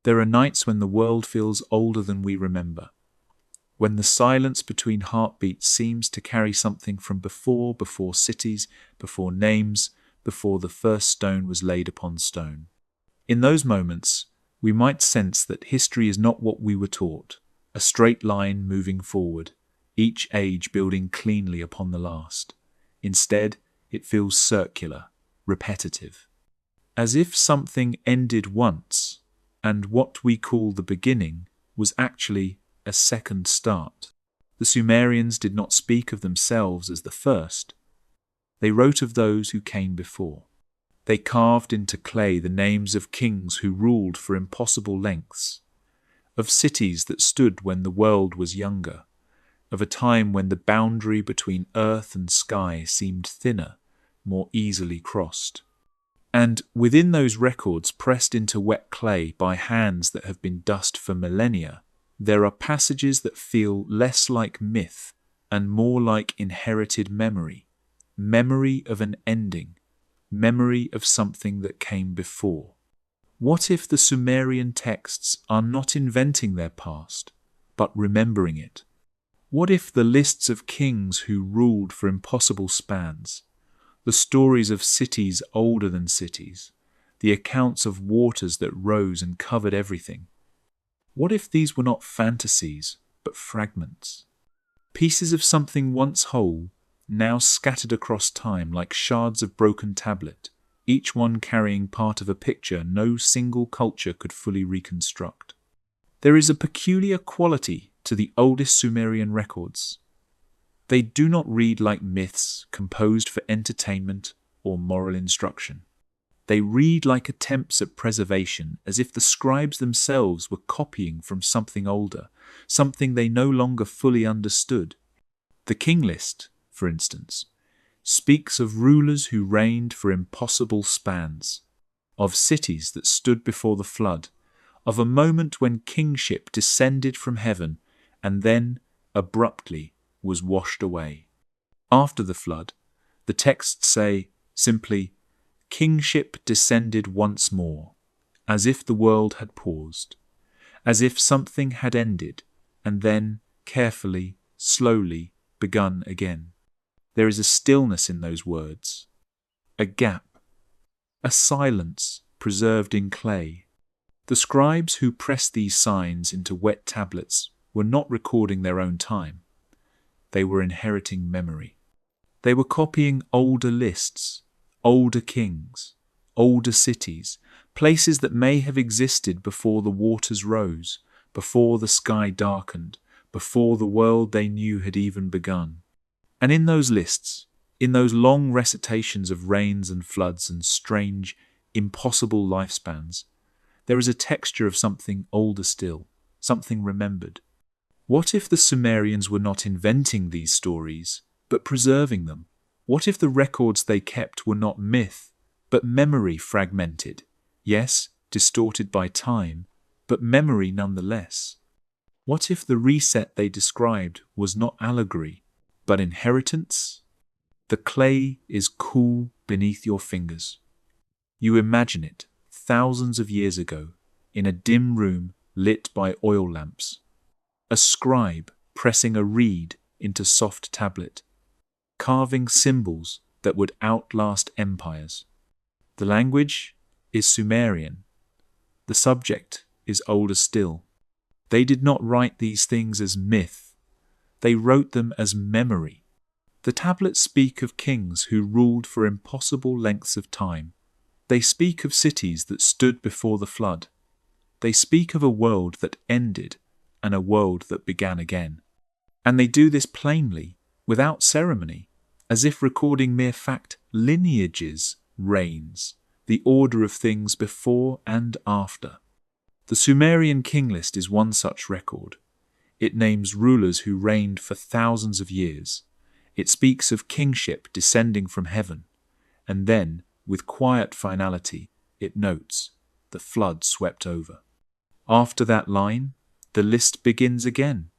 There are nights when the world feels older than we remember, when the silence between heartbeats seems to carry something from before cities, before names, before the first stone was laid upon stone. In those moments, we might sense that history is not what we were taught, a straight line moving forward, each age building cleanly upon the last. Instead, it feels circular, repetitive, as if something ended once, and what we call the beginning was actually a second start. The Sumerians did not speak of themselves as the first. They wrote of those who came before. They carved into clay the names of kings who ruled for impossible lengths, of cities that stood when the world was younger, of a time when the boundary between earth and sky seemed thinner, more easily crossed. And within those records pressed into wet clay by hands that have been dust for millennia, there are passages that feel less like myth and more like inherited memory, memory of an ending, memory of something that came before. What if the Sumerian texts are not inventing their past, but remembering it? What if the lists of kings who ruled for impossible spans, the stories of cities older than cities, the accounts of waters that rose and covered everything, what if these were not fantasies, but fragments? Pieces of something once whole, now scattered across time like shards of broken tablet, each one carrying part of a picture no single culture could fully reconstruct. There is a peculiar quality to the oldest Sumerian records. They do not read like myths composed for entertainment or moral instruction. They read like attempts at preservation, as if the scribes themselves were copying from something older, something they no longer fully understood. The king list, for instance, speaks of rulers who reigned for impossible spans, of cities that stood before the flood, of a moment when kingship descended from heaven and then, abruptly, was washed away. After the flood, the texts say simply, "Kingship descended once more," as if the world had paused, as if something had ended and then, carefully, slowly, begun again. There is a stillness in those words, a gap, a silence preserved in clay. The scribes who pressed these signs into wet tablets were not recording their own time. They were inheriting memory. They were copying older lists, older kings, older cities, places that may have existed before the waters rose, before the sky darkened, before the world they knew had even begun. And in those lists, in those long recitations of rains and floods and strange, impossible lifespans, there is a texture of something older still, something remembered. What if the Sumerians were not inventing these stories, but preserving them? What if the records they kept were not myth, but memory fragmented? Yes, distorted by time, but memory nonetheless. What if the reset they described was not allegory, but inheritance? The clay is cool beneath your fingers. You imagine it, thousands of years ago, in a dim room lit by oil lamps. A scribe pressing a reed into soft tablet, carving symbols that would outlast empires. The language is Sumerian. The subject is older still. They did not write these things as myth. They wrote them as memory. The tablets speak of kings who ruled for impossible lengths of time. They speak of cities that stood before the flood. They speak of a world that ended and a world that began again. And they do this plainly, without ceremony, as if recording mere fact, lineages, reigns, the order of things before and after. The Sumerian king list is one such record. It names rulers who reigned for thousands of years. It speaks of kingship descending from heaven. And then, with quiet finality, it notes, the flood swept over. After that line, the list begins again.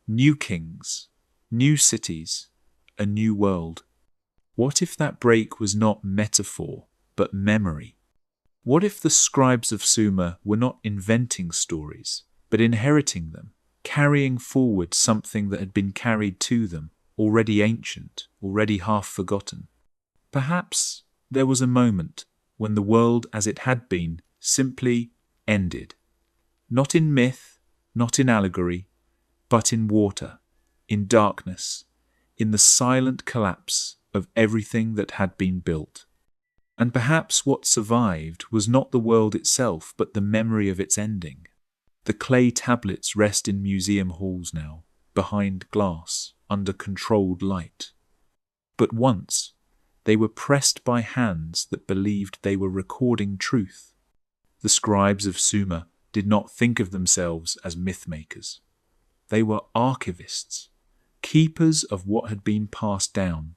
New kings, new cities, a new world. What if that break was not metaphor, but memory? What if the scribes of Sumer were not inventing stories, but inheriting them, carrying forward something that had been carried to them, already ancient, already half forgotten? Perhaps there was a moment when the world as it had been simply ended. Not in myth, not in allegory, but in water, in darkness, in the silent collapse of everything that had been built. And perhaps what survived was not the world itself, but the memory of its ending. The clay tablets rest in museum halls now, behind glass, under controlled light. But once, they were pressed by hands that believed they were recording truth. The scribes of Sumer did not think of themselves as myth-makers. They were archivists, keepers of what had been passed down,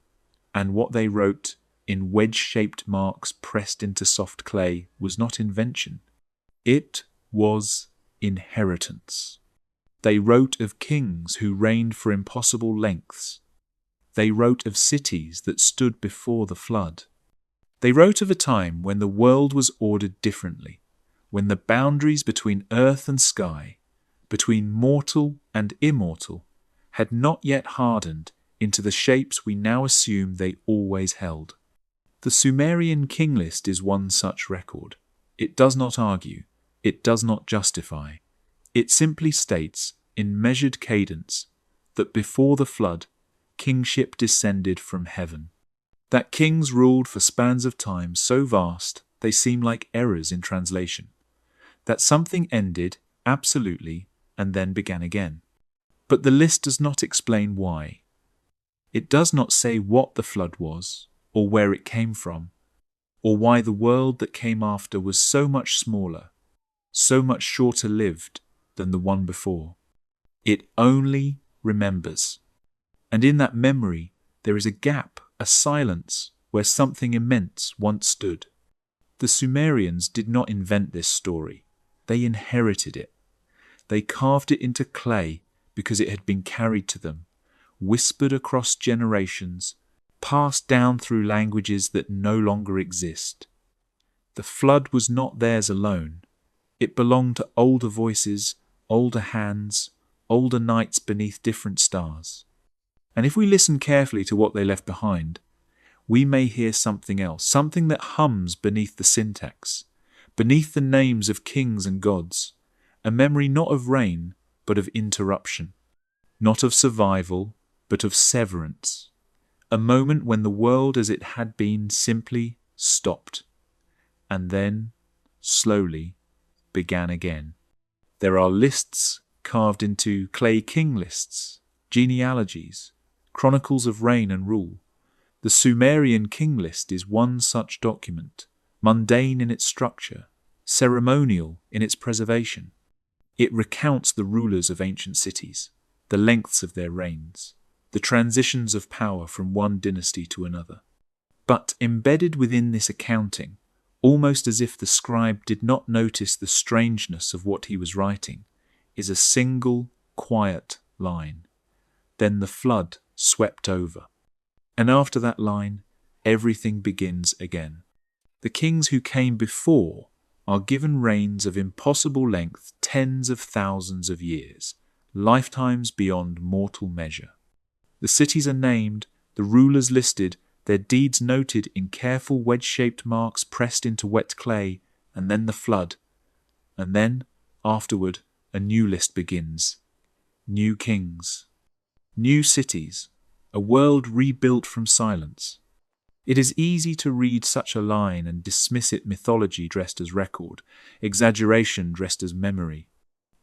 and what they wrote in wedge-shaped marks pressed into soft clay was not invention. It was inheritance. They wrote of kings who reigned for impossible lengths. They wrote of cities that stood before the flood. They wrote of a time when the world was ordered differently, when the boundaries between earth and sky, between mortal and immortal, had not yet hardened into the shapes we now assume they always held. The Sumerian king list is one such record. It does not argue. It does not justify. It simply states, in measured cadence, that before the flood, kingship descended from heaven. That kings ruled for spans of time so vast they seem like errors in translation. That something ended, absolutely, and then began again. But the list does not explain why. It does not say what the flood was, or where it came from, or why the world that came after was so much smaller, so much shorter lived than the one before. It only remembers. And in that memory there is a gap, a silence, where something immense once stood. The Sumerians did not invent this story. They inherited it. They carved it into clay because it had been carried to them, whispered across generations, passed down through languages that no longer exist. The flood was not theirs alone. It belonged to older voices, older hands, older nights beneath different stars. And if we listen carefully to what they left behind, we may hear something else, something that hums beneath the syntax, beneath the names of kings and gods, a memory not of reign, but of interruption, not of survival, but of severance, a moment when the world as it had been simply stopped, and then, slowly, began again. There are lists carved into clay king lists, genealogies, chronicles of reign and rule. The Sumerian king list is one such document, mundane in its structure, ceremonial in its preservation. It recounts the rulers of ancient cities, the lengths of their reigns, the transitions of power from one dynasty to another. But embedded within this accounting, almost as if the scribe did not notice the strangeness of what he was writing, is a single, quiet line. Then the flood swept over. And after that line, everything begins again. The kings who came before are given reigns of impossible length, tens of thousands of years, lifetimes beyond mortal measure. The cities are named, the rulers listed, their deeds noted in careful wedge-shaped marks pressed into wet clay, and then the flood. And then, afterward, a new list begins. New kings. New cities. A world rebuilt from silence. It is easy to read such a line and dismiss it mythology dressed as record, exaggeration dressed as memory.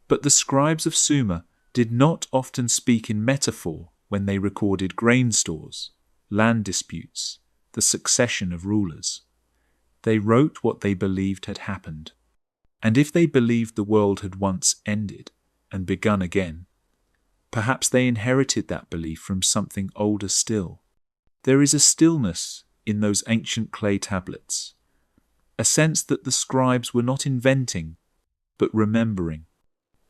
But the scribes of Sumer did not often speak in metaphor when they recorded grain stores, land disputes, the succession of rulers. They wrote what they believed had happened. And if they believed the world had once ended and begun again, perhaps they inherited that belief from something older still. There is a stillness in those ancient clay tablets, a sense that the scribes were not inventing, but remembering,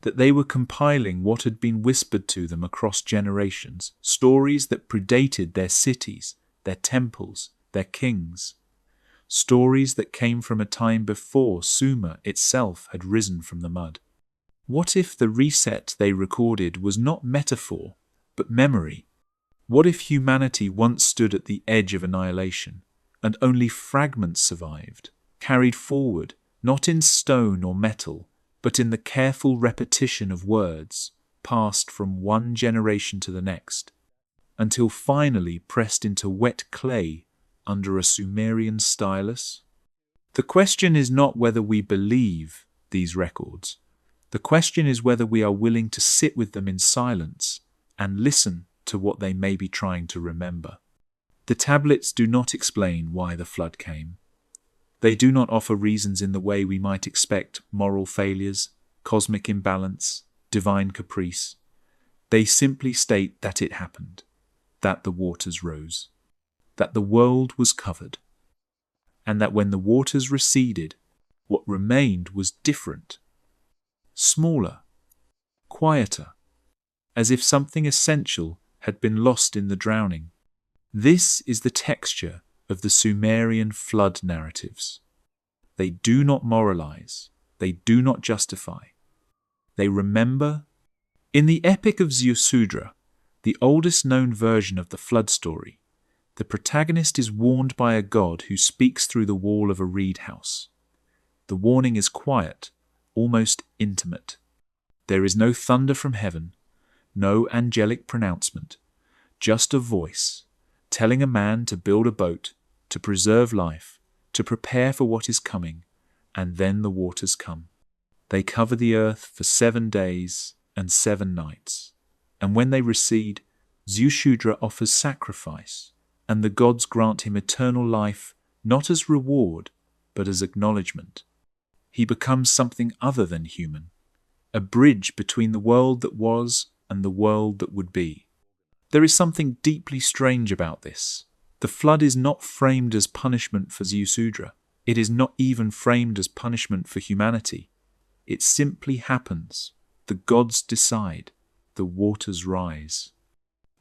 that they were compiling what had been whispered to them across generations, stories that predated their cities, their temples, their kings, stories that came from a time before Sumer itself had risen from the mud. What if the reset they recorded was not metaphor, but memory? What if humanity once stood at the edge of annihilation, and only fragments survived, carried forward, not in stone or metal, but in the careful repetition of words, passed from one generation to the next, until finally pressed into wet clay under a Sumerian stylus? The question is not whether we believe these records. The question is whether we are willing to sit with them in silence and listen to what they may be trying to remember. The tablets do not explain why the flood came. They do not offer reasons in the way we might expect: moral failures, cosmic imbalance, divine caprice. They simply state that it happened, that the waters rose, that the world was covered, and that when the waters receded, what remained was different, smaller, quieter, as if something essential had been lost in the drowning. This is the texture of the Sumerian flood narratives. They do not moralize, they do not justify. They remember. In the Epic of Ziusudra, the oldest known version of the flood story, the protagonist is warned by a god who speaks through the wall of a reed house. The warning is quiet, almost intimate. There is no thunder from heaven, no angelic pronouncement, just a voice telling a man to build a boat, to preserve life, to prepare for what is coming, and then the waters come. They cover the earth for 7 days and 7 nights, and when they recede, Ziusudra offers sacrifice, and the gods grant him eternal life, not as reward, but as acknowledgement. He becomes something other than human, a bridge between the world that was and the world that would be. There is something deeply strange about this. The flood is not framed as punishment for Ziusudra. It is not even framed as punishment for humanity. It simply happens. The gods decide. The waters rise.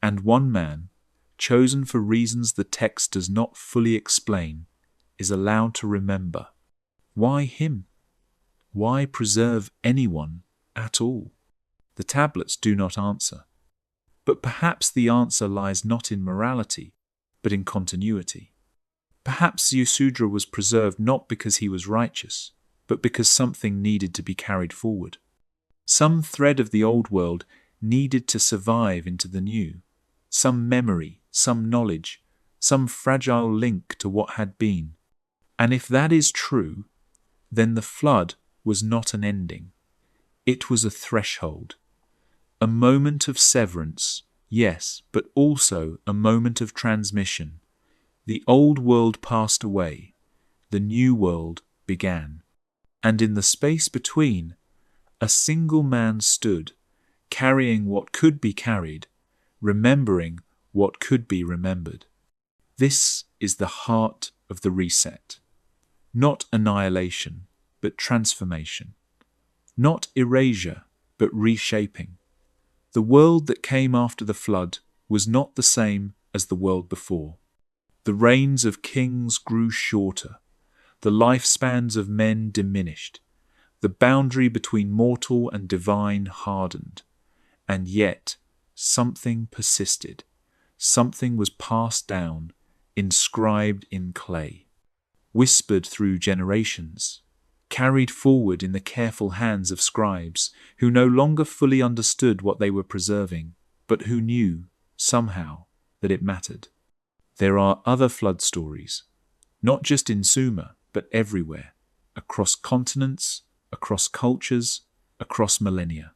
And one man, chosen for reasons the text does not fully explain, is allowed to remember. Why him? Why preserve anyone at all? The tablets do not answer. But perhaps the answer lies not in morality, but in continuity. Perhaps Ziusudra was preserved not because he was righteous, but because something needed to be carried forward. Some thread of the old world needed to survive into the new. Some memory, some knowledge, some fragile link to what had been. And if that is true, then the flood was not an ending. It was a threshold. A moment of severance, yes, but also a moment of transmission. The old world passed away. The new world began. And in the space between, a single man stood, carrying what could be carried, remembering what could be remembered. This is the heart of the reset. Not annihilation, but transformation. Not erasure, but reshaping. The world that came after the flood was not the same as the world before. The reigns of kings grew shorter. The lifespans of men diminished. The boundary between mortal and divine hardened. And yet, something persisted. Something was passed down, inscribed in clay, whispered through generations, carried forward in the careful hands of scribes who no longer fully understood what they were preserving, but who knew, somehow, that it mattered. There are other flood stories, not just in Sumer, but everywhere, across continents, across cultures, across millennia.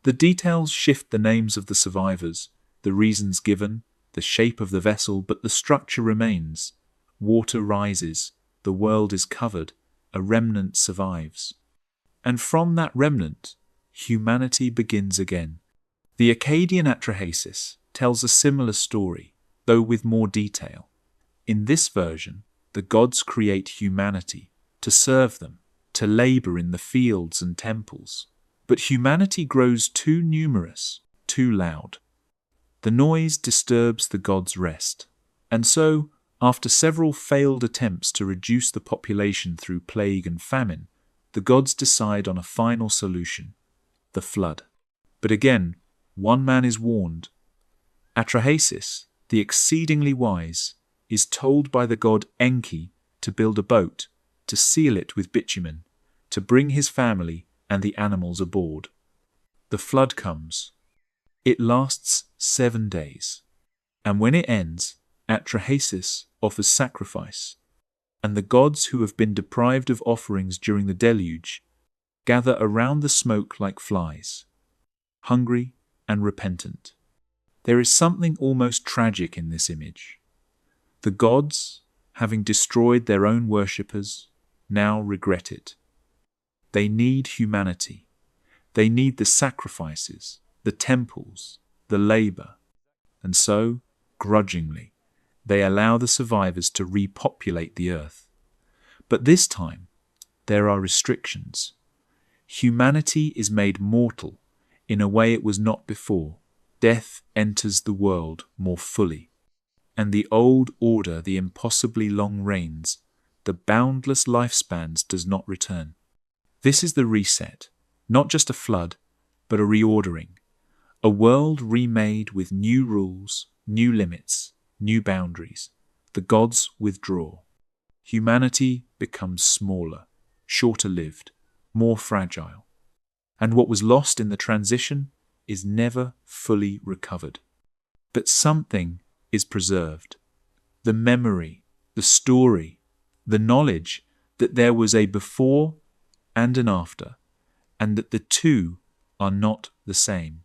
The details shift the names of the survivors, the reasons given, the shape of the vessel, but the structure remains. Water rises, the world is covered, a remnant survives. And from that remnant, humanity begins again. The Akkadian Atrahasis tells a similar story, though with more detail. In this version, the gods create humanity to serve them, to labor in the fields and temples. But humanity grows too numerous, too loud. The noise disturbs the gods' rest, and so, After several failed attempts to reduce the population through plague and famine, the gods decide on a final solution: the flood. But again, one man is warned. Atrahasis, the exceedingly wise, is told by the god Enki to build a boat, to seal it with bitumen, to bring his family and the animals aboard. The flood comes. It lasts 7 days, and when it ends, Atrahasis offers sacrifice, and the gods who have been deprived of offerings during the deluge gather around the smoke like flies, hungry and repentant. There is something almost tragic in this image. The gods, having destroyed their own worshippers, now regret it. They need humanity. They need the sacrifices, the temples, the labor, and so, grudgingly, they allow the survivors to repopulate the earth. But this time, there are restrictions. Humanity is made mortal in a way it was not before. Death enters the world more fully. And the old order, the impossibly long reigns, the boundless lifespans does not return. This is the reset, not just a flood, but a reordering. A world remade with new rules, new limits, new boundaries. The gods withdraw. Humanity becomes smaller, shorter-lived, more fragile. And what was lost in the transition is never fully recovered. But something is preserved. The memory, the story, the knowledge that there was a before and an after, and that the two are not the same.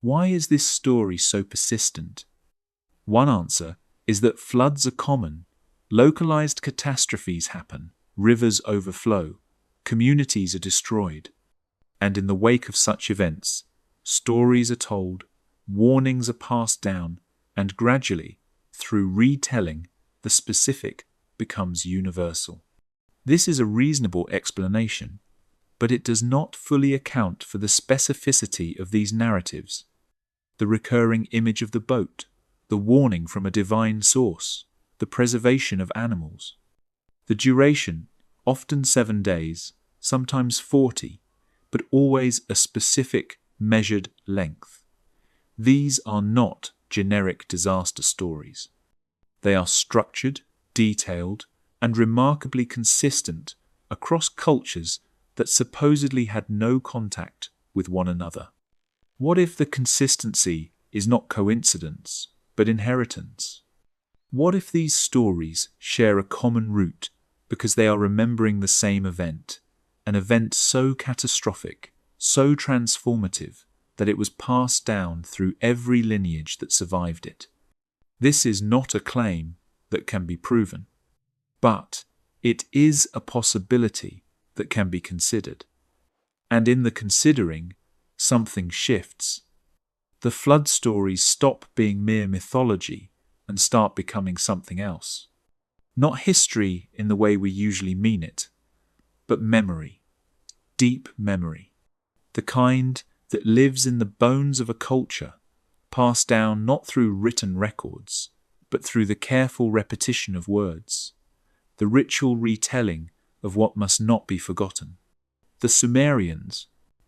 Why is this story so persistent? One answer is that floods are common. Localized catastrophes happen, rivers overflow, communities are destroyed. And in the wake of such events, stories are told, warnings are passed down, and gradually, through retelling, the specific becomes universal. This is a reasonable explanation, but it does not fully account for the specificity of these narratives. The recurring image of the boat, the warning from a divine source, the preservation of animals. The duration, often 7 days, sometimes 40, but always a specific, measured length. These are not generic disaster stories. They are structured, detailed, and remarkably consistent across cultures that supposedly had no contact with one another. What if the consistency is not coincidence, but inheritance? What if these stories share a common root because they are remembering the same event, an event so catastrophic, so transformative, that it was passed down through every lineage that survived it? This is not a claim that can be proven, but it is a possibility that can be considered. And in the considering, something shifts. The flood stories stop being mere mythology and start becoming something else. Not history in the way we usually mean it, but memory, deep memory, the kind that lives in the bones of a culture, passed down not through written records, but through the careful repetition of words, the ritual retelling of what must not be forgotten. The Sumerians,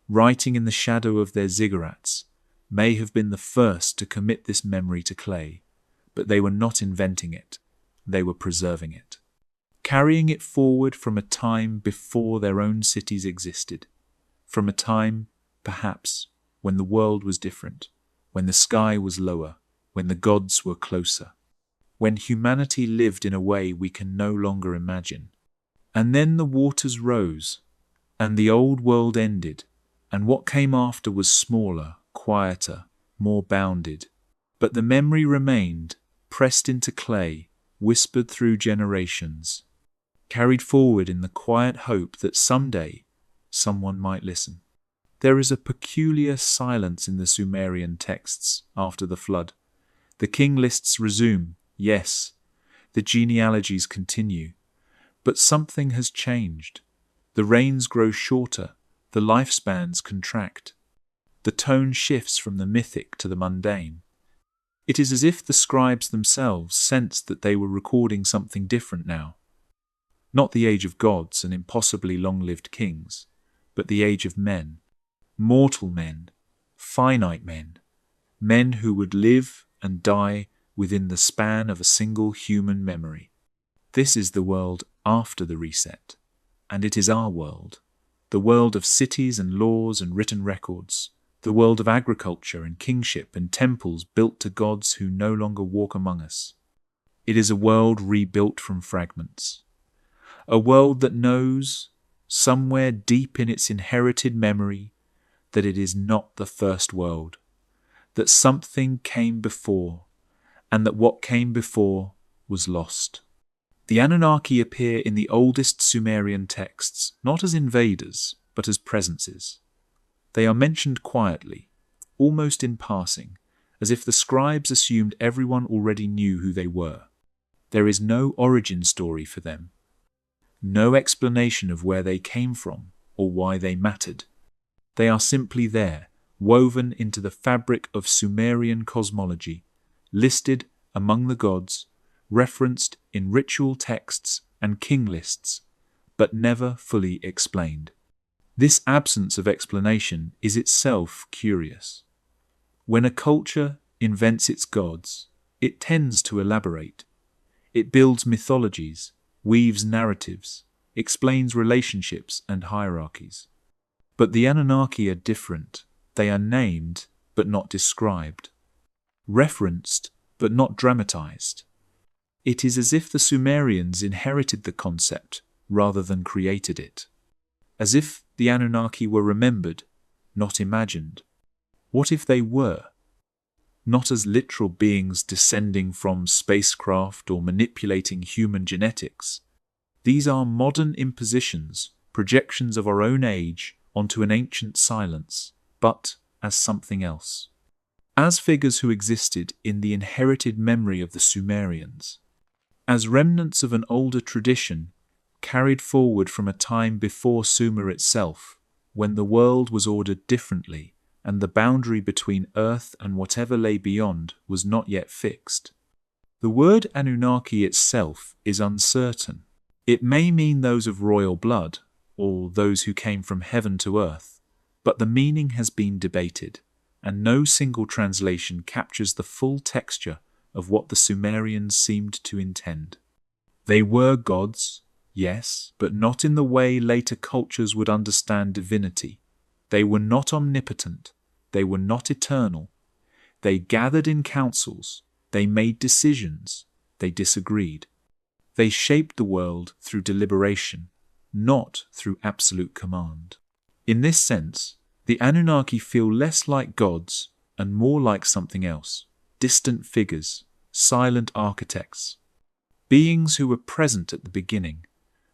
writing in the shadow of their ziggurats, may have been the first to commit this memory to clay, but they were not inventing it, they were preserving it, carrying it forward from a time before their own cities existed, from a time, perhaps, when the world was different, when the sky was lower, when the gods were closer, when humanity lived in a way we can no longer imagine. And then the waters rose, and the old world ended, and what came after was smaller, quieter, more bounded. But the memory remained, pressed into clay, whispered through generations, carried forward in the quiet hope that someday someone might listen. There is a peculiar silence in the Sumerian texts after the flood. The king lists resume, yes, the genealogies continue, but something has changed. The reigns grow shorter, the lifespans contract. The tone shifts from the mythic to the mundane. It is as if the scribes themselves sensed that they were recording something different now. Not the age of gods and impossibly long-lived kings, but the age of men, mortal men, finite men, men who would live and die within the span of a single human memory. This is the world after the reset, and it is our world, the world of cities and laws and written records, the world of agriculture and kingship and temples built to gods who no longer walk among us. It is a world rebuilt from fragments, a world that knows, somewhere deep in its inherited memory, that it is not the first world, that something came before, and that what came before was lost. The Anunnaki appear in the oldest Sumerian texts not as invaders, but as presences. They are mentioned quietly, almost in passing, as if the scribes assumed everyone already knew who they were. There is no origin story for them, no explanation of where they came from or why they mattered. They are simply there, woven into the fabric of Sumerian cosmology, listed among the gods, referenced in ritual texts and king lists, but never fully explained. This absence of explanation is itself curious. When a culture invents its gods, it tends to elaborate. It builds mythologies, weaves narratives, explains relationships and hierarchies. But the Anunnaki are different. They are named, but not described, referenced, but not dramatized. It is as if the Sumerians inherited the concept rather than created it. As if the Anunnaki were remembered, not imagined. What if they were? Not as literal beings descending from spacecraft or manipulating human genetics. These are modern impositions, projections of our own age onto an ancient silence, but as something else. As figures who existed in the inherited memory of the Sumerians. As remnants of an older tradition carried forward from a time before Sumer itself, when the world was ordered differently and the boundary between Earth and whatever lay beyond was not yet fixed. The word Anunnaki itself is uncertain. It may mean those of royal blood, or those who came from heaven to earth, but the meaning has been debated, and no single translation captures the full texture of what the Sumerians seemed to intend. They were gods, yes, but not in the way later cultures would understand divinity. They were not omnipotent. They were not eternal. They gathered in councils. They made decisions. They disagreed. They shaped the world through deliberation, not through absolute command. In this sense, the Anunnaki feel less like gods and more like something else, distant figures, silent architects, beings who were present at the beginning,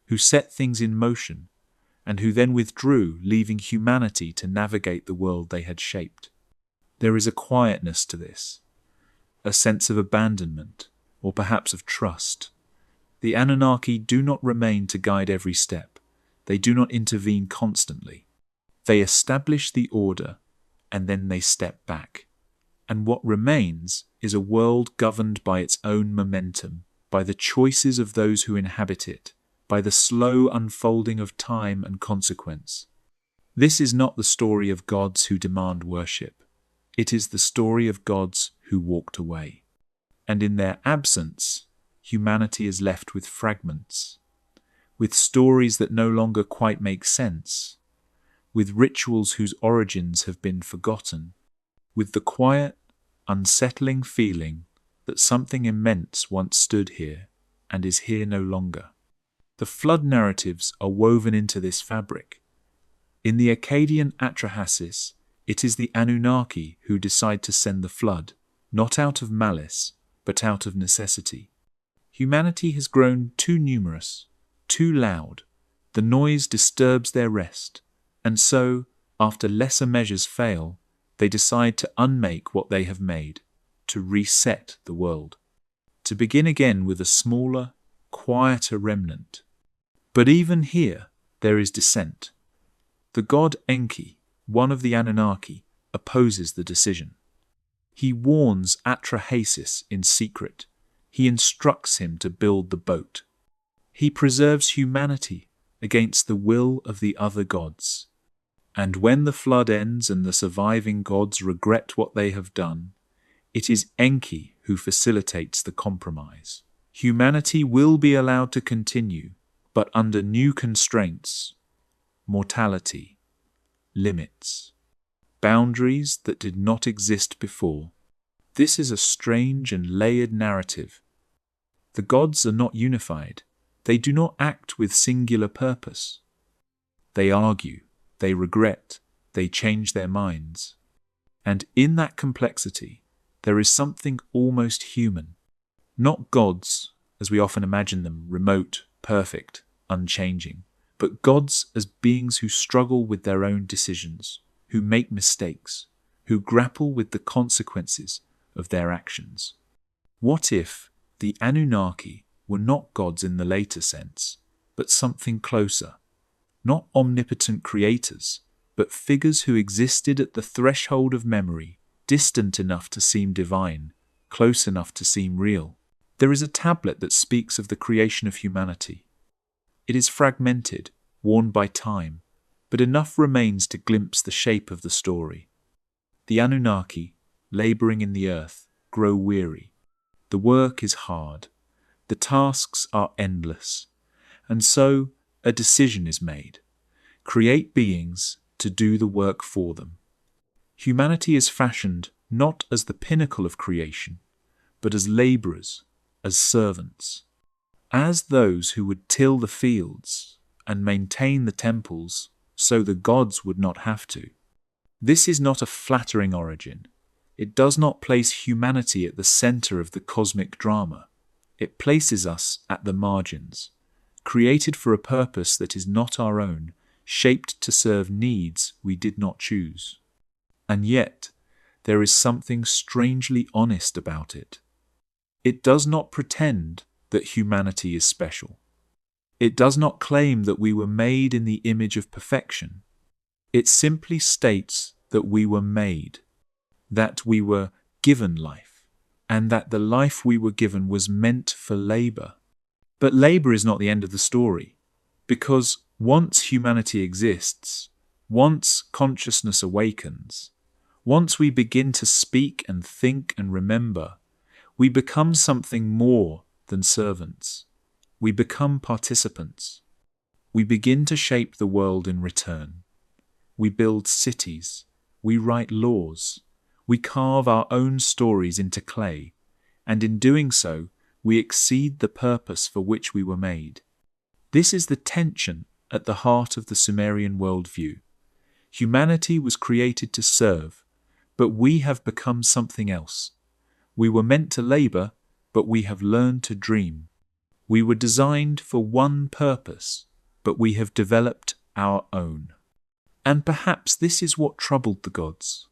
who set things in motion, and who then withdrew, leaving humanity to navigate the world they had shaped. There is a quietness to this, a sense of abandonment, or perhaps of trust. The Anunnaki do not remain to guide every step. They do not intervene constantly. They establish the order, and then they step back. And what remains is a world governed by its own momentum, by the choices of those who inhabit it, by the slow unfolding of time and consequence. This is not the story of gods who demand worship. It is the story of gods who walked away. And in their absence, humanity is left with fragments, with stories that no longer quite make sense, with rituals whose origins have been forgotten, with the quiet, unsettling feeling that something immense once stood here and is here no longer. The flood narratives are woven into this fabric. In the Akkadian Atrahasis, it is the Anunnaki who decide to send the flood, not out of malice, but out of necessity. Humanity has grown too numerous, too loud. The noise disturbs their rest, and so, after lesser measures fail, they decide to unmake what they have made, to reset the world, to begin again with a smaller, quieter remnant. But even here, there is dissent. The god Enki, one of the Anunnaki, opposes the decision. He warns Atrahasis in secret. He instructs him to build the boat. He preserves humanity against the will of the other gods. And when the flood ends and the surviving gods regret what they have done, it is Enki who facilitates the compromise. Humanity will be allowed to continue, but under new constraints, mortality, limits, boundaries that did not exist before. This is a strange and layered narrative. The gods are not unified. They do not act with singular purpose. They argue, they regret, they change their minds. And in that complexity, there is something almost human. Not gods, as we often imagine them, remote, perfect, unchanging, but gods as beings who struggle with their own decisions, who make mistakes, who grapple with the consequences of their actions. What if the Anunnaki were not gods in the later sense, but something closer? Not omnipotent creators, but figures who existed at the threshold of memory, distant enough to seem divine, close enough to seem real. There is a tablet that speaks of the creation of humanity. It is fragmented, worn by time, but enough remains to glimpse the shape of the story. The Anunnaki, laboring in the earth, grow weary. The work is hard. The tasks are endless. And so a decision is made. Create beings to do the work for them. Humanity is fashioned not as the pinnacle of creation, but as laborers, as servants, as those who would till the fields and maintain the temples so the gods would not have to. This is not a flattering origin. It does not place humanity at the center of the cosmic drama. It places us at the margins, created for a purpose that is not our own, shaped to serve needs we did not choose. And yet, there is something strangely honest about it. It does not pretend that humanity is special. It does not claim that we were made in the image of perfection. It simply states that we were made, that we were given life, and that the life we were given was meant for labor. But labor is not the end of the story, because once humanity exists, once consciousness awakens, once we begin to speak and think and remember, we become something more than servants. We become participants. We begin to shape the world in return. We build cities. We write laws. We carve our own stories into clay, and in doing so, we exceed the purpose for which we were made. This is the tension at the heart of the Sumerian worldview. Humanity was created to serve, but we have become something else. We were meant to labor, but we have learned to dream. We were designed for one purpose, but we have developed our own. And perhaps this is what troubled the gods.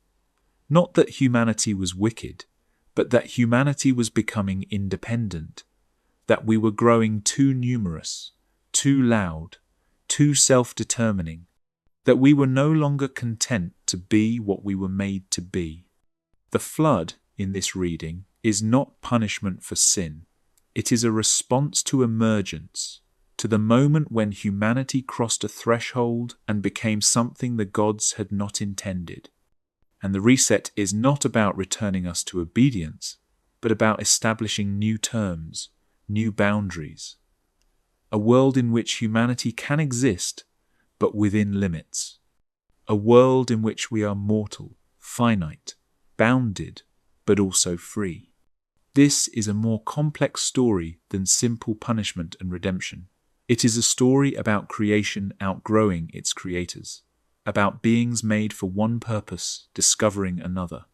Not that humanity was wicked, but that humanity was becoming independent, that we were growing too numerous, too loud, too self-determining, that we were no longer content to be what we were made to be. The flood, in this reading, is not punishment for sin. It is a response to emergence, to the moment when humanity crossed a threshold and became something the gods had not intended. And the reset is not about returning us to obedience, but about establishing new terms, new boundaries. A world in which humanity can exist, but within limits. A world in which we are mortal, finite, bounded, but also free. This is a more complex story than simple punishment and redemption. It is a story about creation outgrowing its creators, about beings made for one purpose discovering another,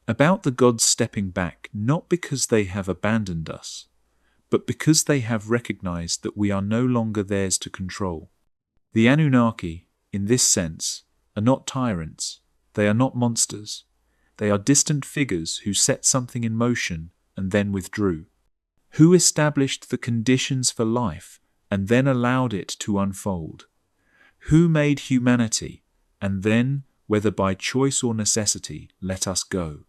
about the gods stepping back not because they have abandoned us, but because they have recognized that we are no longer theirs to control. The Anunnaki, in this sense, are not tyrants. They are not monsters. They are distant figures who set something in motion and then withdrew, who established the conditions for life and then allowed it to unfold, who made humanity and then, whether by choice or necessity, let us go.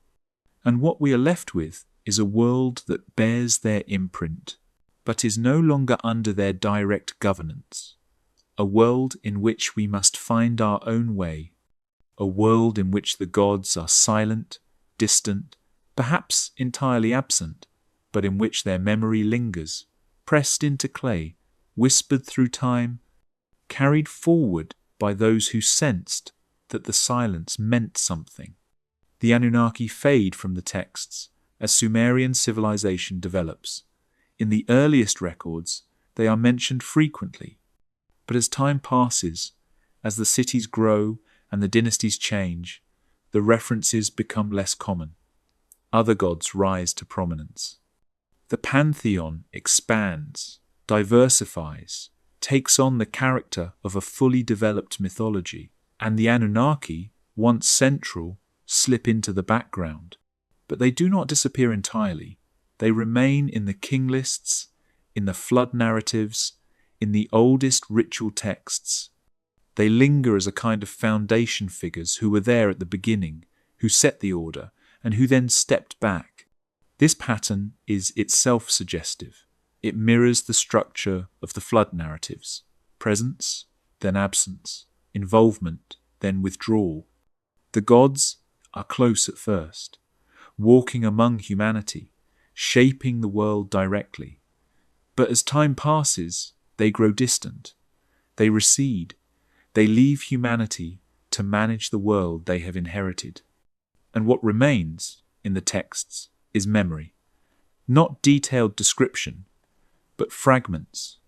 And what we are left with is a world that bears their imprint, but is no longer under their direct governance. A world in which we must find our own way. A world in which the gods are silent, distant, perhaps entirely absent, but in which their memory lingers, pressed into clay, whispered through time, carried forward by those who sensed that the silence meant something. The Anunnaki fade from the texts as Sumerian civilization develops. In the earliest records, they are mentioned frequently, but as time passes, as the cities grow and the dynasties change, the references become less common. Other gods rise to prominence. The pantheon expands, diversifies, takes on the character of a fully developed mythology, and the Anunnaki, once central, slip into the background. But they do not disappear entirely. They remain in the king lists, in the flood narratives, in the oldest ritual texts. They linger as a kind of foundation figures who were there at the beginning, who set the order, and who then stepped back. This pattern is itself suggestive. It mirrors the structure of the flood narratives: presence, then absence, involvement, then withdrawal. The gods are close at first, walking among humanity, shaping the world directly. But as time passes, they grow distant. They recede. They leave humanity to manage the world they have inherited. And what remains in the texts is memory. Not detailed description, but fragments,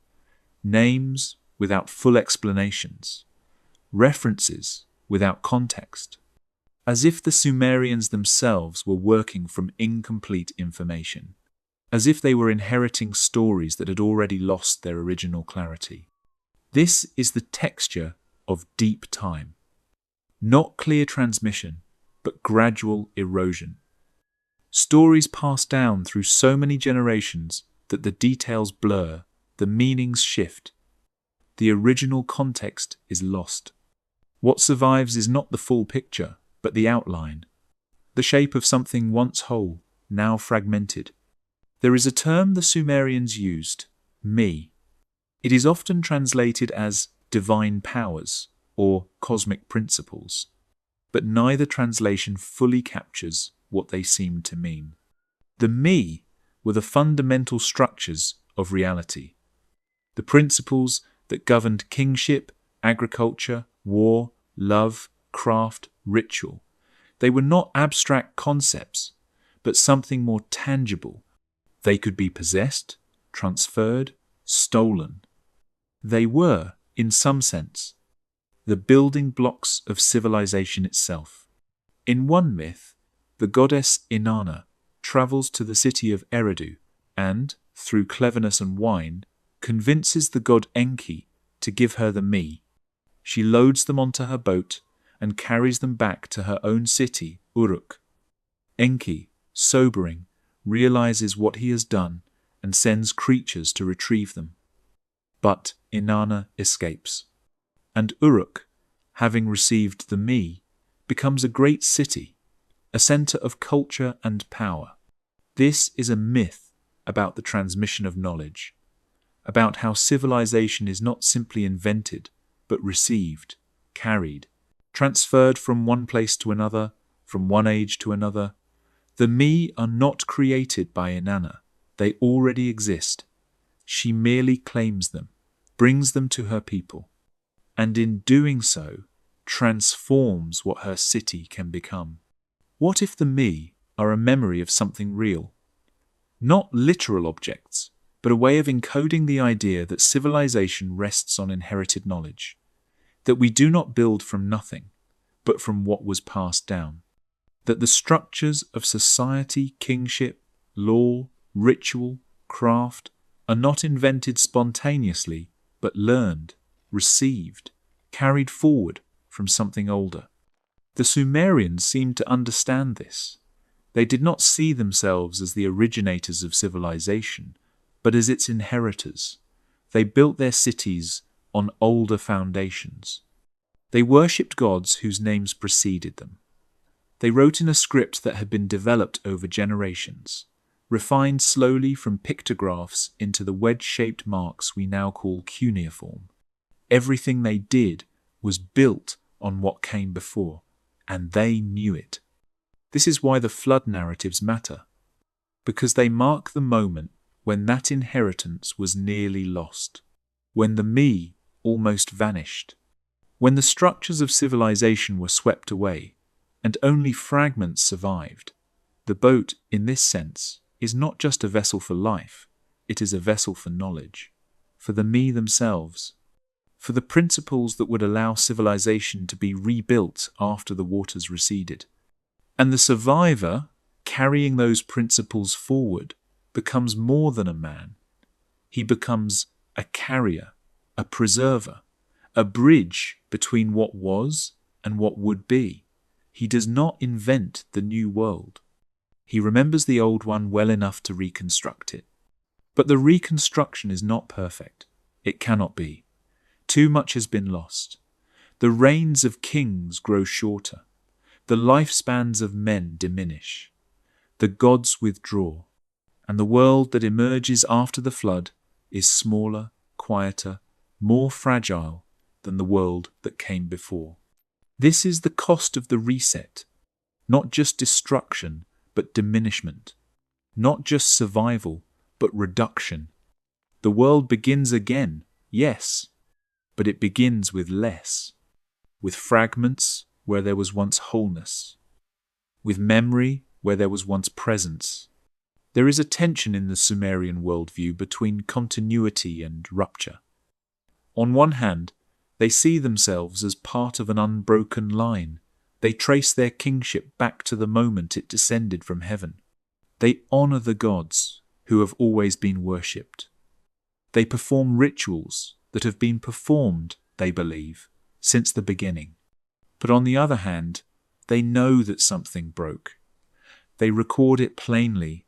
names without full explanations, references without context, as if the Sumerians themselves were working from incomplete information, as if they were inheriting stories that had already lost their original clarity. This is the texture of deep time, not clear transmission, but gradual erosion. Stories pass down through so many generations that the details blur, the meanings shift. The original context is lost. What survives is not the full picture, but the outline, the shape of something once whole, now fragmented. There is a term the Sumerians used, me. It is often translated as divine powers or cosmic principles, but neither translation fully captures what they seem to mean. The me were the fundamental structures of reality, the principles that governed kingship, agriculture, war, love, craft, ritual. They were not abstract concepts, but something more tangible. They could be possessed, transferred, stolen. They were, in some sense, the building blocks of civilization itself. In one myth, the goddess Inanna travels to the city of Eridu and, through cleverness and wine, convinces the god Enki to give her the me. She loads them onto her boat and carries them back to her own city, Uruk. Enki, sobering, realizes what he has done and sends creatures to retrieve them. But Inanna escapes, and Uruk, having received the me, becomes a great city, a center of culture and power. This is a myth about the transmission of knowledge, about how civilization is not simply invented, but received, carried, transferred from one place to another, from one age to another. The me are not created by Inanna. They already exist. She merely claims them, brings them to her people, and in doing so, transforms what her city can become. What if the me are a memory of something real? Not literal objects, but a way of encoding the idea that civilization rests on inherited knowledge, that we do not build from nothing, but from what was passed down, that the structures of society, kingship, law, ritual, craft are not invented spontaneously, but learned, received, carried forward from something older. The Sumerians seemed to understand this. They did not see themselves as the originators of civilization, but as its inheritors. They built their cities on older foundations. They worshipped gods whose names preceded them. They wrote in a script that had been developed over generations, refined slowly from pictographs into the wedge-shaped marks we now call cuneiform. Everything they did was built on what came before, and they knew it. This is why the flood narratives matter, because they mark the moment when that inheritance was nearly lost, when the me almost vanished, when the structures of civilization were swept away, and only fragments survived. The boat, in this sense, is not just a vessel for life, it is a vessel for knowledge, for the me themselves, for the principles that would allow civilization to be rebuilt after the waters receded. And the survivor, carrying those principles forward, becomes more than a man. He becomes a carrier, a preserver, a bridge between what was and what would be. He does not invent the new world. He remembers the old one well enough to reconstruct it. But the reconstruction is not perfect. It cannot be. Too much has been lost. The reigns of kings grow shorter. The lifespans of men diminish. The gods withdraw. And the world that emerges after the flood is smaller, quieter, more fragile than the world that came before. This is the cost of the reset. Not just destruction, but diminishment. Not just survival, but reduction. The world begins again, yes, but it begins with less. With fragments where there was once wholeness. With memory where there was once presence. There is a tension in the Sumerian worldview between continuity and rupture. On one hand, they see themselves as part of an unbroken line. They trace their kingship back to the moment it descended from heaven. They honor the gods who have always been worshipped. They perform rituals that have been performed, they believe, since the beginning. But on the other hand, they know that something broke. They record it plainly.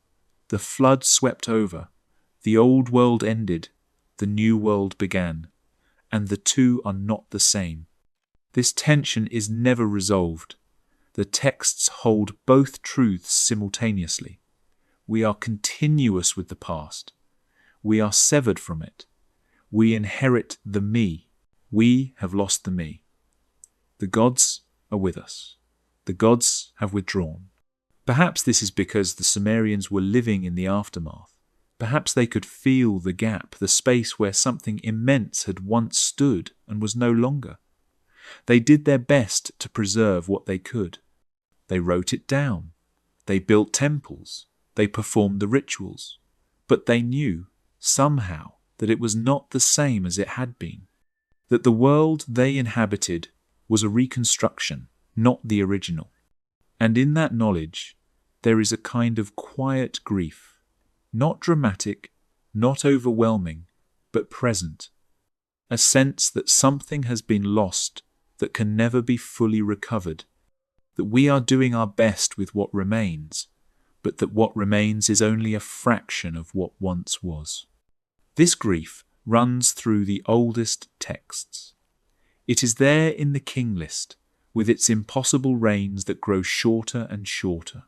The flood swept over. The old world ended. The new world began. And the two are not the same. This tension is never resolved. The texts hold both truths simultaneously. We are continuous with the past. We are severed from it. We inherit the me. We have lost the me. The gods are with us. The gods have withdrawn. Perhaps this is because the Sumerians were living in the aftermath. Perhaps they could feel the gap, the space where something immense had once stood and was no longer. They did their best to preserve what they could. They wrote it down. They built temples. They performed the rituals. But they knew, somehow, that it was not the same as it had been. That the world they inhabited was a reconstruction, not the original. And in that knowledge, there is a kind of quiet grief. Not dramatic, not overwhelming, but present. A sense that something has been lost that can never be fully recovered. That we are doing our best with what remains, but that what remains is only a fraction of what once was. This grief runs through the oldest texts. It is there in the king list, with its impossible reigns that grow shorter and shorter.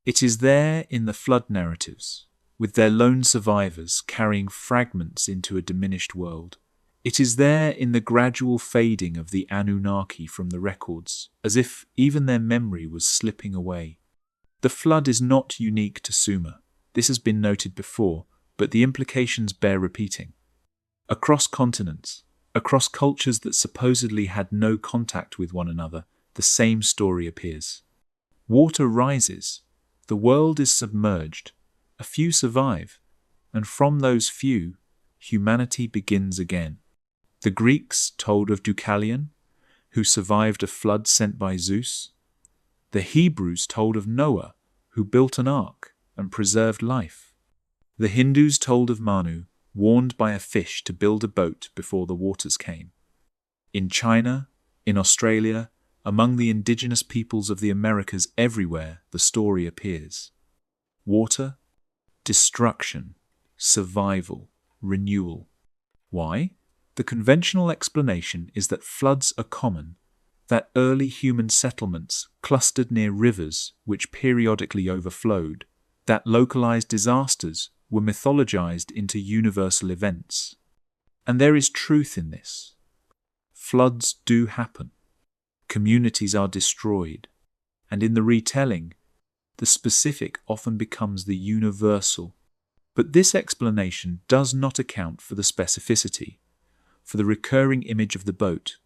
It is there in the flood narratives, with their lone survivors carrying fragments into a diminished world. It is there in the gradual fading of the Anunnaki from the records, as if even their memory was slipping away. The flood is not unique to Sumer. This has been noted before, but the implications bear repeating. Across continents, across cultures that supposedly had no contact with one another, the same story appears. Water rises, the world is submerged, a few survive, and from those few, humanity begins again. The Greeks told of Deucalion, who survived a flood sent by Zeus. The Hebrews told of Noah, who built an ark and preserved life. The Hindus told of Manu, warned by a fish to build a boat before the waters came. In China, in Australia, among the indigenous peoples of the Americas, everywhere the story appears. Water, destruction, survival, renewal. Why? The conventional explanation is that floods are common. that early human settlements clustered near rivers which periodically overflowed, that localized disasters were mythologized into universal events. And there is truth in this. Floods do happen. Communities are destroyed. And in the retelling, the specific often becomes the universal. But this explanation does not account for the specificity, for the recurring image of the boat,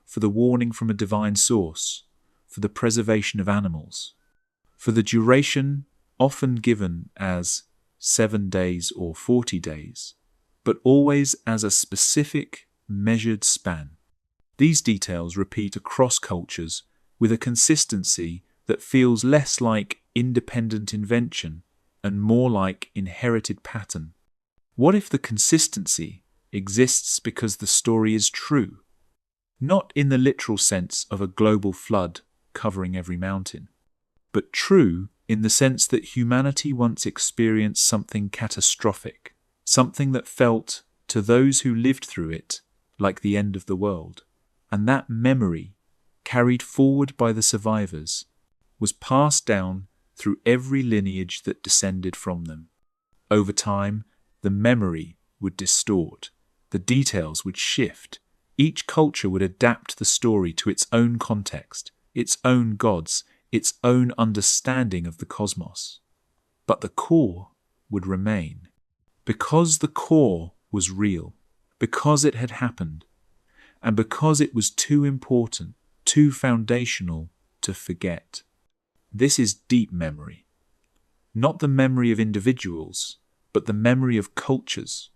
for the warning from a divine source, for the preservation of animals, for the duration often given as 7 days or 40 days, but always as a specific, measured span. These details repeat across cultures with a consistency that feels less like independent invention and more like inherited pattern. What if the consistency exists because the story is true? Not in the literal sense of a global flood covering every mountain, but true in the sense that humanity once experienced something catastrophic, something that felt, to those who lived through it, like the end of the world. And that memory, carried forward by the survivors, was passed down through every lineage that descended from them. Over time, the memory would distort, the details would shift. Each culture would adapt the story to its own context, its own gods, its own understanding of the cosmos. But the core would remain. Because the core was real, because it had happened, and because it was too important, too foundational to forget. This is deep memory. Not the memory of individuals, but the memory of cultures,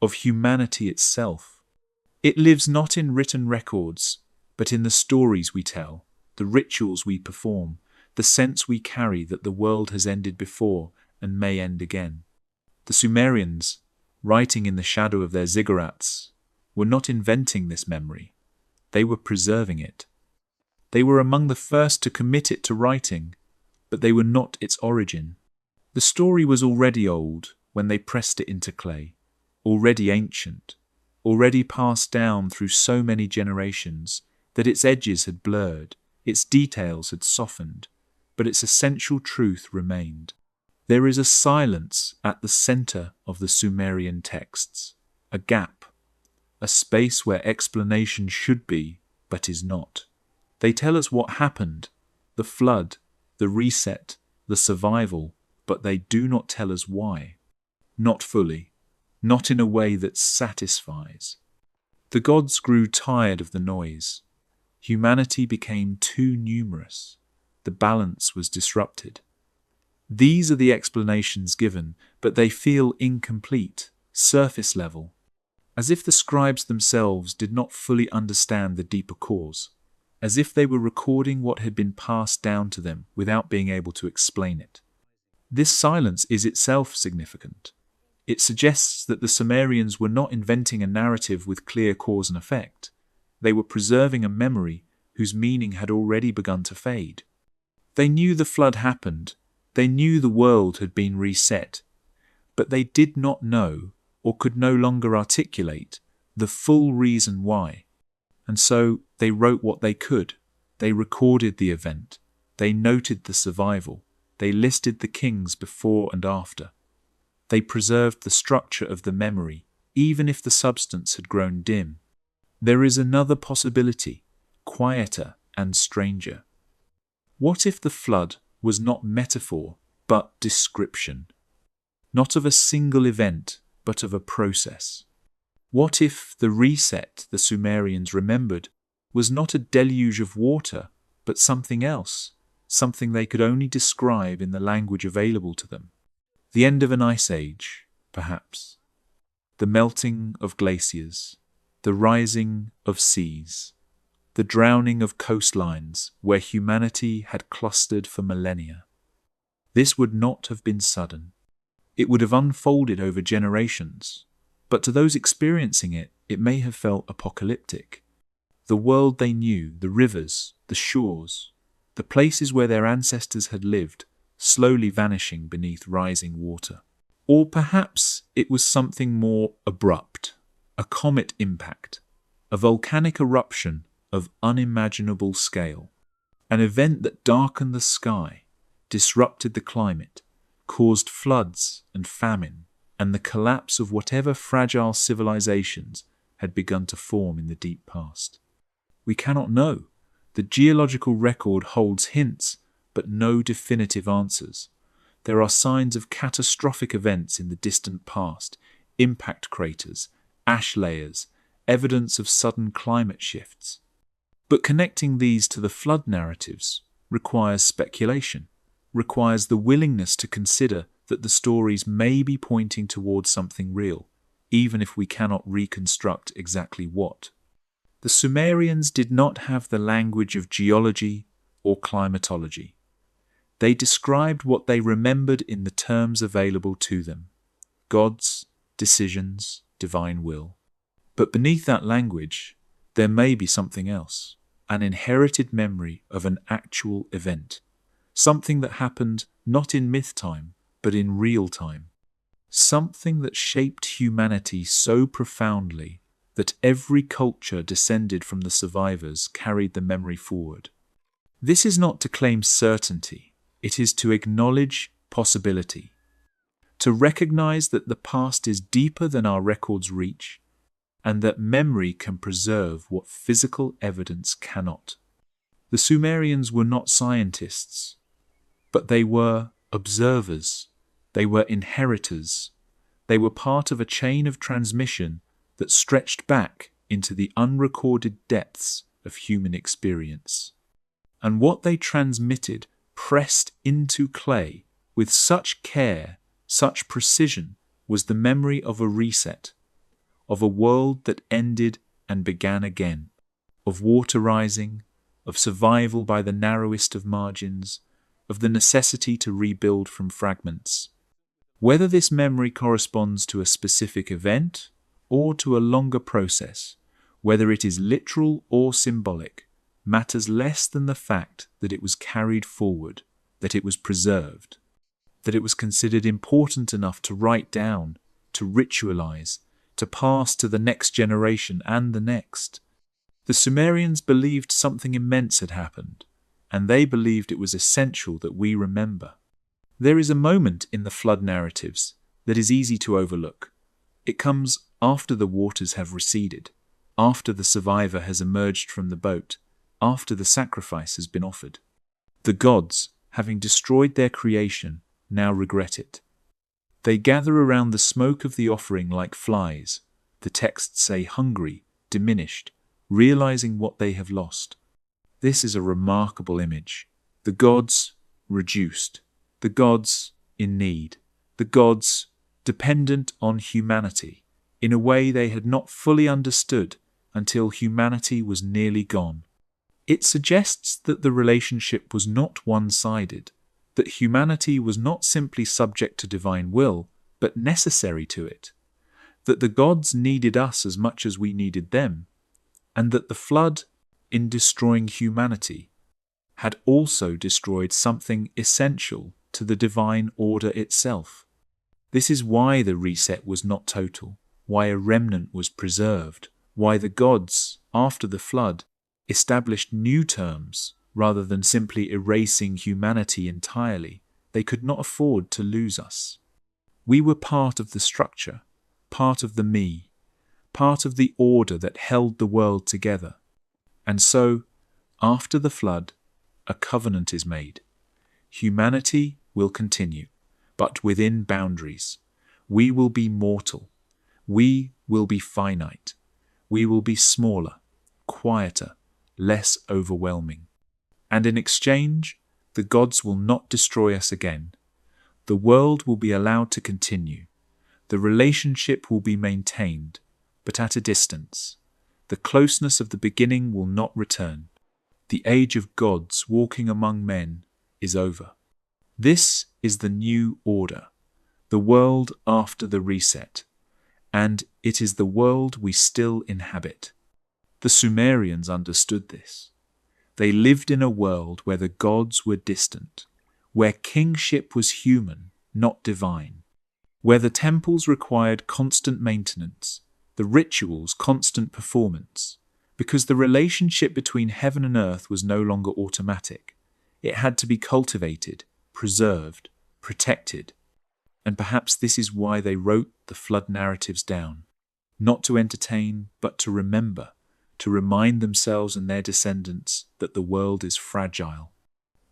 of humanity itself. It lives not in written records, but in the stories we tell, the rituals we perform, the sense we carry that the world has ended before and may end again. The Sumerians, writing in the shadow of their ziggurats, were not inventing this memory. They were preserving it. They were among the first to commit it to writing, but they were not its origin. The story was already old when they pressed it into clay, already ancient, already passed down through so many generations that its edges had blurred, its details had softened, but its essential truth remained. There is a silence at the center of the Sumerian texts, a gap, a space where explanation should be, but is not. They tell us what happened, the flood, the reset, the survival, but they do not tell us why. Not fully, not in a way that satisfies. The gods grew tired of the noise. Humanity became too numerous. The balance was disrupted. These are the explanations given, but they feel incomplete, surface level, as if the scribes themselves did not fully understand the deeper cause, as if they were recording what had been passed down to them without being able to explain it. This silence is itself significant. It suggests that the Sumerians were not inventing a narrative with clear cause and effect. They were preserving a memory whose meaning had already begun to fade. They knew the flood happened. They knew the world had been reset. But they did not know, or could no longer articulate, the full reason why. And so they wrote what they could. They recorded the event. They noted the survival. They listed the kings before and after. They preserved the structure of the memory, even if the substance had grown dim. There is another possibility, quieter and stranger. What if the flood was not metaphor, but description? Not of a single event, but of a process. What if the reset the Sumerians remembered was not a deluge of water, but something else, something they could only describe in the language available to them? The end of an ice age, perhaps. The melting of glaciers, the rising of seas, the drowning of coastlines where humanity had clustered for millennia. This would not have been sudden. It would have unfolded over generations, but to those experiencing it, it may have felt apocalyptic. The world they knew, the rivers, the shores, the places where their ancestors had lived, slowly vanishing beneath rising water. Or perhaps it was something more abrupt, a comet impact, a volcanic eruption of unimaginable scale. An event that darkened the sky, disrupted the climate, caused floods and famine, and the collapse of whatever fragile civilizations had begun to form in the deep past. We cannot know. The geological record holds hints, but no definitive answers. There are signs of catastrophic events in the distant past, impact craters, ash layers, evidence of sudden climate shifts. But connecting these to the flood narratives requires speculation, requires the willingness to consider that the stories may be pointing towards something real, even if we cannot reconstruct exactly what. The Sumerians did not have the language of geology or climatology. They described what they remembered in the terms available to them: gods, decisions, divine will. But beneath that language, there may be something else, an inherited memory of an actual event, something that happened not in myth time, but in real time, something that shaped humanity so profoundly that every culture descended from the survivors carried the memory forward. This is not to claim certainty, it is to acknowledge possibility, to recognize that the past is deeper than our records reach, and that memory can preserve what physical evidence cannot. The Sumerians were not scientists, but they were observers, they were inheritors, they were part of a chain of transmission that stretched back into the unrecorded depths of human experience. And what they transmitted pressed into clay with such care, such precision, was the memory of a reset, of a world that ended and began again, of water rising, of survival by the narrowest of margins, of the necessity to rebuild from fragments. Whether this memory corresponds to a specific event or to a longer process, whether it is literal or symbolic, matters less than the fact that it was carried forward, that it was preserved, that it was considered important enough to write down, to ritualize, to pass to the next generation and the next. The Sumerians believed something immense had happened, and they believed it was essential that we remember. There is a moment in the flood narratives that is easy to overlook. It comes after the waters have receded, after the survivor has emerged from the boat, after the sacrifice has been offered. The gods, having destroyed their creation, now regret it. They gather around the smoke of the offering like flies. The texts say hungry, diminished, realizing what they have lost. This is a remarkable image. The gods reduced, the gods in need, the gods dependent on humanity in a way they had not fully understood until humanity was nearly gone. It suggests that the relationship was not one-sided, that humanity was not simply subject to divine will, but necessary to it, that the gods needed us as much as we needed them, and that the flood, in destroying humanity, had also destroyed something essential to the divine order itself. This is why the reset was not total, why a remnant was preserved, why the gods, after the flood, established new terms rather than simply erasing humanity entirely. They could not afford to lose us. We were part of the structure, part of the me, part of the order that held the world together. And so, after the flood, a covenant is made. Humanity will continue, but within boundaries. We will be mortal. We will be finite. We will be smaller, quieter, less overwhelming. And in exchange, the gods will not destroy us again. The world will be allowed to continue. The relationship will be maintained, but at a distance. The closeness of the beginning will not return. The age of gods walking among men is over. This is the new order, the world after the reset, and it is the world we still inhabit. The Sumerians understood this. They lived in a world where the gods were distant, where kingship was human, not divine, where the temples required constant maintenance, the rituals constant performance, Because the relationship between heaven and earth was no longer automatic. It had to be cultivated, preserved, protected. And perhaps this is why they wrote the flood narratives down. Not to entertain, but to remember, to remind themselves and their descendants that the world is fragile,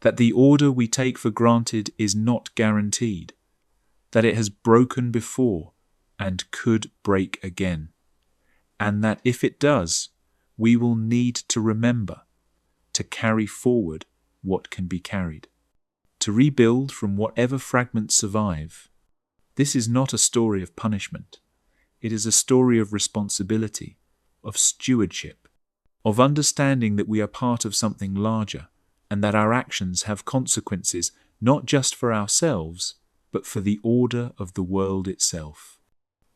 that the order we take for granted is not guaranteed, that it has broken before and could break again, and that if it does, we will need to remember, to carry forward what can be carried, to rebuild from whatever fragments survive. This is not a story of punishment. It is a story of responsibility, of stewardship, of understanding that we are part of something larger and that our actions have consequences not just for ourselves, but for the order of the world itself.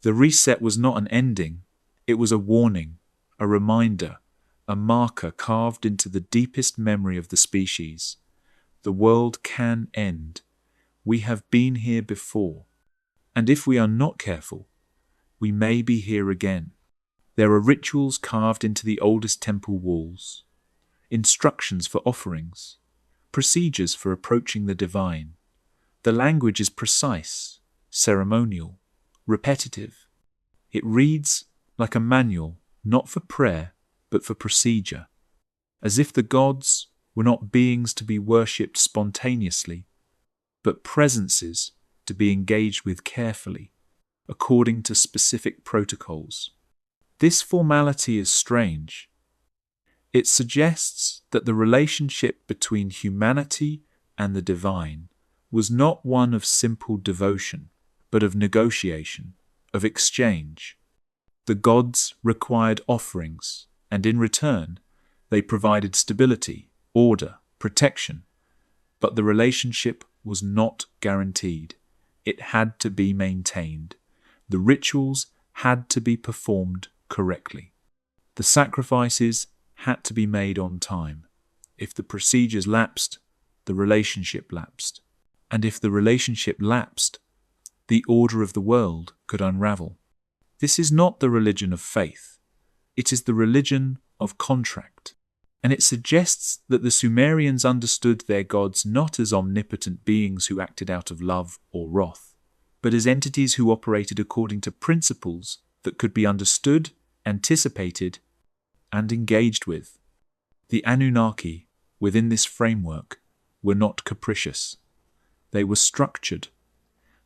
The reset was not an ending. It was a warning, a reminder, a marker carved into the deepest memory of the species. The world can end. We have been here before. And if we are not careful, we may be here again. There are rituals carved into the oldest temple walls, instructions for offerings, procedures for approaching the divine. The language is precise, ceremonial, repetitive. It reads like a manual, not for prayer, but for procedure, as if the gods were not beings to be worshipped spontaneously, but presences to be engaged with carefully, according to specific protocols. This formality is strange. It suggests that the relationship between humanity and the divine was not one of simple devotion, but of negotiation, of exchange. The gods required offerings, and in return, they provided stability, order, protection. But the relationship was not guaranteed. It had to be maintained. The rituals had to be performed correctly. The sacrifices had to be made on time. If the procedures lapsed, the relationship lapsed. And if the relationship lapsed, the order of the world could unravel. This is not the religion of faith. It is the religion of contract. And it suggests that the Sumerians understood their gods not as omnipotent beings who acted out of love or wrath, but as entities who operated according to principles that could be understood, anticipated, and engaged with. The Anunnaki, within this framework, were not capricious. They were structured.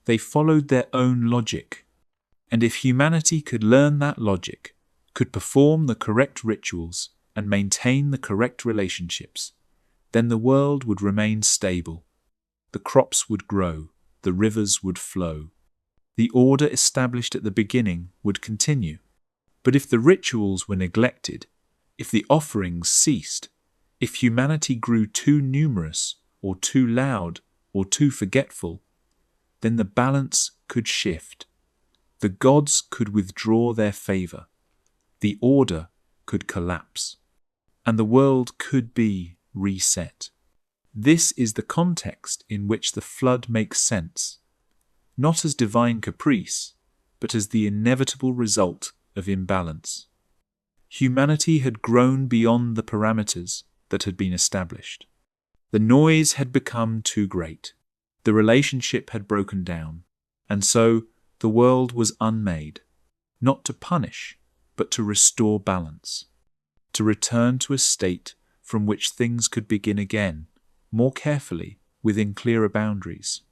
They followed their own logic. And if humanity could learn that logic, could perform the correct rituals, and maintain the correct relationships, then the world would remain stable. The crops would grow, the rivers would flow. The order established at the beginning would continue. But if the rituals were neglected, if the offerings ceased, if humanity grew too numerous, or too loud, or too forgetful, then the balance could shift. The gods could withdraw their favor. The order could collapse. And the world could be reset. This is the context in which the flood makes sense, not as divine caprice, but as the inevitable result of imbalance. Humanity had grown beyond the parameters that had been established. The noise had become too great. The relationship had broken down, and so the world was unmade, not to punish, but to restore balance, to return to a state from which things could begin again, more carefully, within clearer boundaries.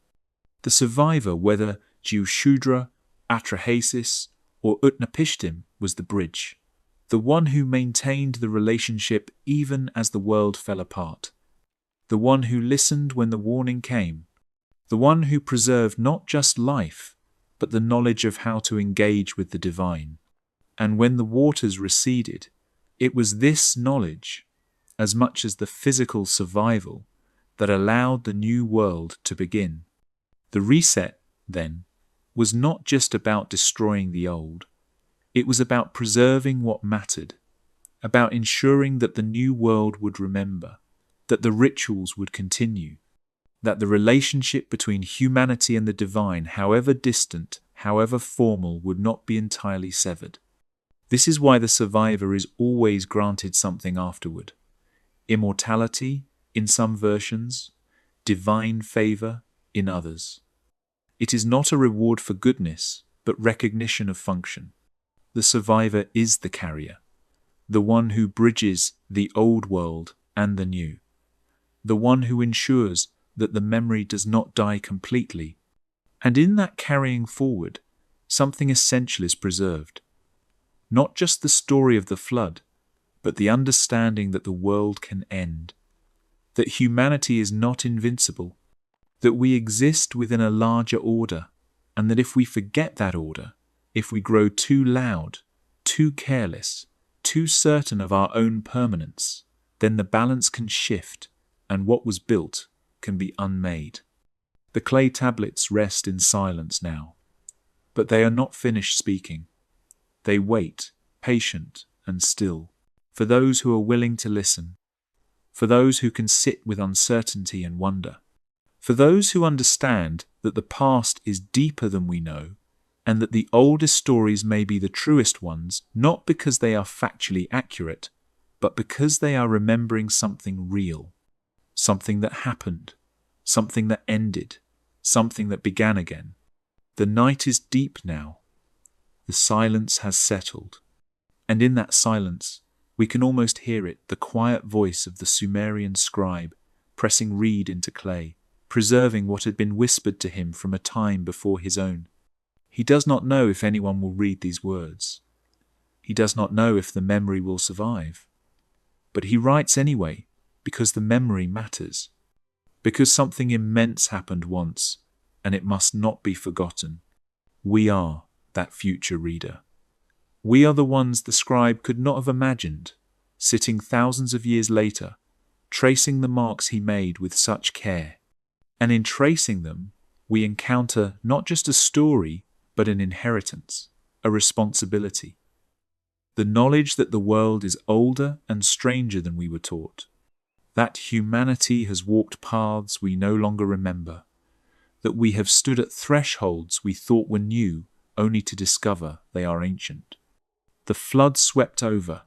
The survivor, whether Shudra, Atrahasis, or Utnapishtim, was the bridge, the one who maintained the relationship even as the world fell apart, the one who listened when the warning came, the one who preserved not just life, but the knowledge of how to engage with the divine. And when the waters receded, it was this knowledge, as much as the physical survival, that allowed the new world to begin. The reset, then, was not just about destroying the old. It was about preserving what mattered, about ensuring that the new world would remember, that the rituals would continue, that the relationship between humanity and the divine, however distant, however formal, would not be entirely severed. This is why the survivor is always granted something afterward. Immortality in some versions, divine favor in others. It is not a reward for goodness, but recognition of function. The survivor is the carrier, the one who bridges the old world and the new, the one who ensures that the memory does not die completely. And in that carrying forward, something essential is preserved. Not just the story of the flood, but the understanding that the world can end, that humanity is not invincible, that we exist within a larger order, and that if we forget that order, if we grow too loud, too careless, too certain of our own permanence, then the balance can shift, and what was built can be unmade. The clay tablets rest in silence now, but they are not finished speaking. They wait, patient and still, for those who are willing to listen, for those who can sit with uncertainty and wonder, for those who understand that the past is deeper than we know, and that the oldest stories may be the truest ones, not because they are factually accurate, but because they are remembering something real, something that happened, something that ended, something that began again. The night is deep now. The silence has settled. And in that silence, we can almost hear it, the quiet voice of the Sumerian scribe, pressing reed into clay, preserving what had been whispered to him from a time before his own. He does not know if anyone will read these words. He does not know if the memory will survive. But he writes anyway, because the memory matters. Because something immense happened once, and it must not be forgotten. We are that future reader. We are the ones the scribe could not have imagined, sitting thousands of years later, tracing the marks he made with such care. And in tracing them, we encounter not just a story, but an inheritance, a responsibility. The knowledge that the world is older and stranger than we were taught, that humanity has walked paths we no longer remember, that we have stood at thresholds we thought were new, only to discover they are ancient. The flood swept over.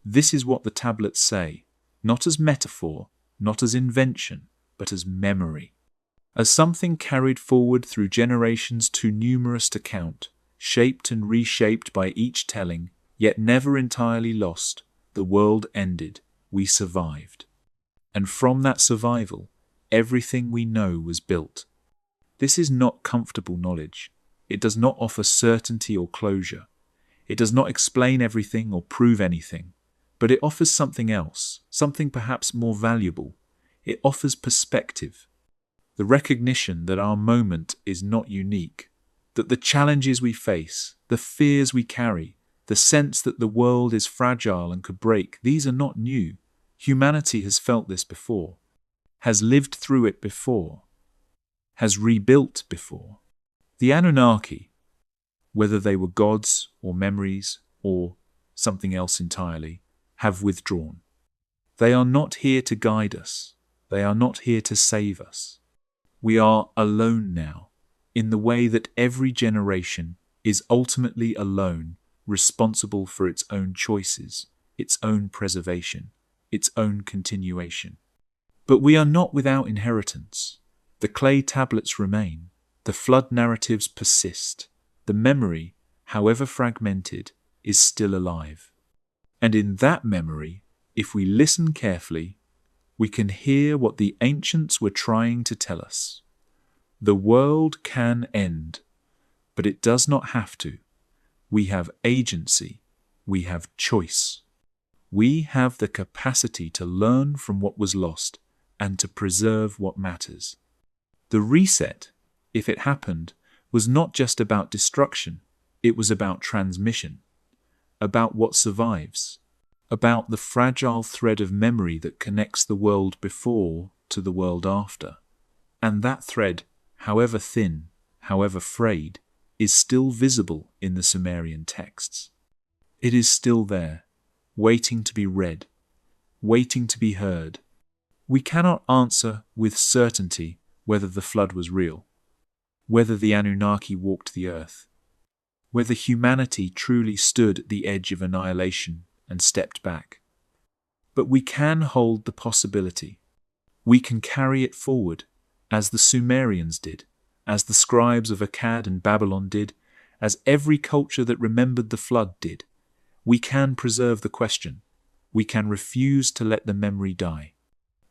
This is what the tablets say, not as metaphor, not as invention, but as memory. As something carried forward through generations too numerous to count, shaped and reshaped by each telling, yet never entirely lost, the world ended, we survived. And from that survival, everything we know was built. This is not comfortable knowledge. It does not offer certainty or closure. It does not explain everything or prove anything, but it offers something else, something perhaps more valuable. It offers perspective. The recognition that our moment is not unique, that the challenges we face, the fears we carry, the sense that the world is fragile and could break, these are not new. Humanity has felt this before, has lived through it before, has rebuilt before. The Anunnaki, whether they were gods or memories or something else entirely, have withdrawn. They are not here to guide us. They are not here to save us. We are alone now, in the way that every generation is ultimately alone, responsible for its own choices, its own preservation, its own continuation. But we are not without inheritance. The clay tablets remain. The flood narratives persist. The memory, however fragmented, is still alive. And in that memory, if we listen carefully, we can hear what the ancients were trying to tell us. The world can end, but it does not have to. We have agency. We have choice. We have the capacity to learn from what was lost and to preserve what matters. The reset, if it happened, was not just about destruction. It was about transmission, about what survives, about the fragile thread of memory that connects the world before to the world after. And that thread, however thin, however frayed, is still visible in the Sumerian texts. It is still there, waiting to be read, waiting to be heard. We cannot answer with certainty whether the flood was real, whether the Anunnaki walked the earth. whether humanity truly stood at the edge of annihilation and stepped back. But we can hold the possibility. We can carry it forward, as the Sumerians did, as the scribes of Akkad and Babylon did, as every culture that remembered the flood did. We can preserve the question. We can refuse to let the memory die.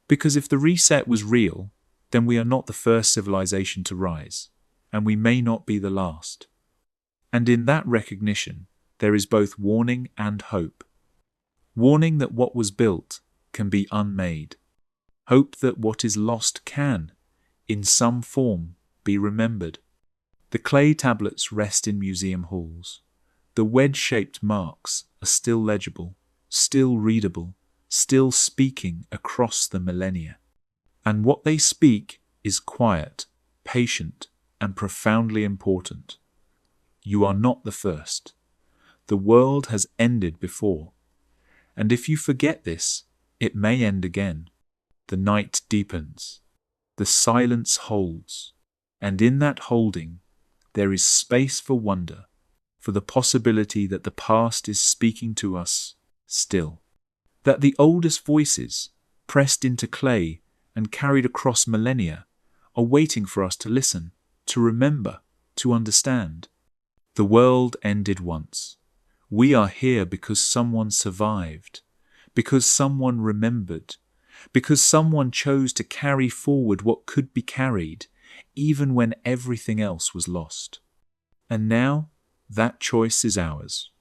Because if the reset was real, then we are not the first civilization to rise, and we may not be the last. And in that recognition, there is both warning and hope. Warning that what was built can be unmade. Hope that what is lost can, in some form, be remembered. The clay tablets rest in museum halls. The wedge-shaped marks are still legible, still readable, still speaking across the millennia. And what they speak is quiet, patient, and profoundly important. You are not the first. The world has ended before. And if you forget this, it may end again. The night deepens. The silence holds. And in that holding, there is space for wonder, for the possibility that the past is speaking to us still. That the oldest voices, pressed into clay and carried across millennia, are waiting for us to listen, to remember, to understand. The world ended once. We are here because someone survived, because someone remembered, because someone chose to carry forward what could be carried, even when everything else was lost. And now, that choice is ours.